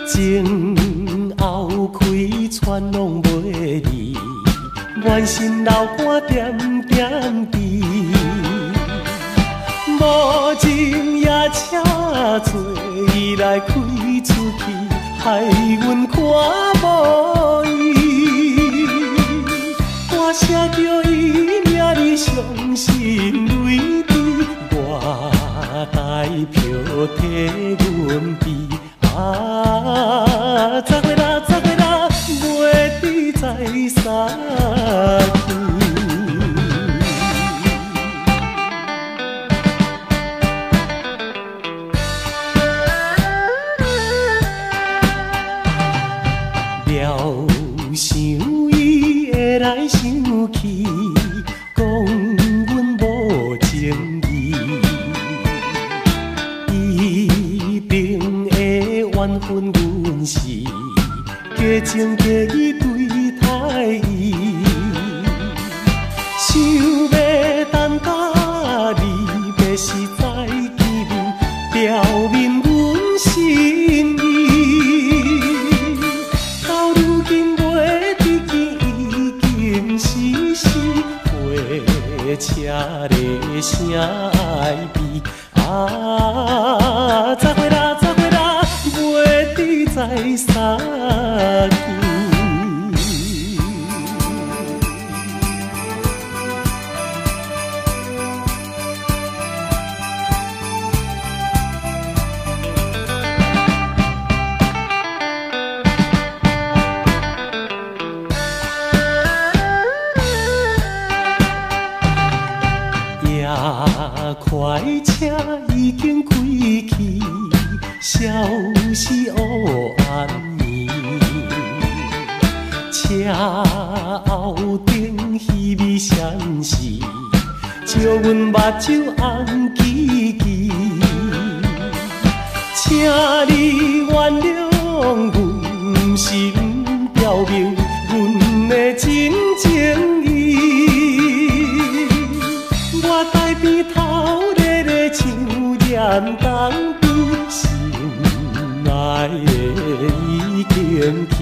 前后开船拢袂离，愿心流汗点点滴。无情夜车做伊来开出去，害阮看无伊。我写着伊名字伤心泪滴，我台票替阮比。十月啦，袂知在啥去。了想伊会来想去，讲阮无情义，伊定会怨恨阮是假情假意对待伊，想要等甲离别时再见面，表明阮心意。到如今袂知见已经是死，火车的声爱悲。十月啦，袂知在啥去。快车已经开去，消息黑暗暝。车后顶虚微闪烁，照阮目睭红记记。请你原谅阮，毋是毋表明阮的真情意。我台边头热热像严冬边，心爱的已经去。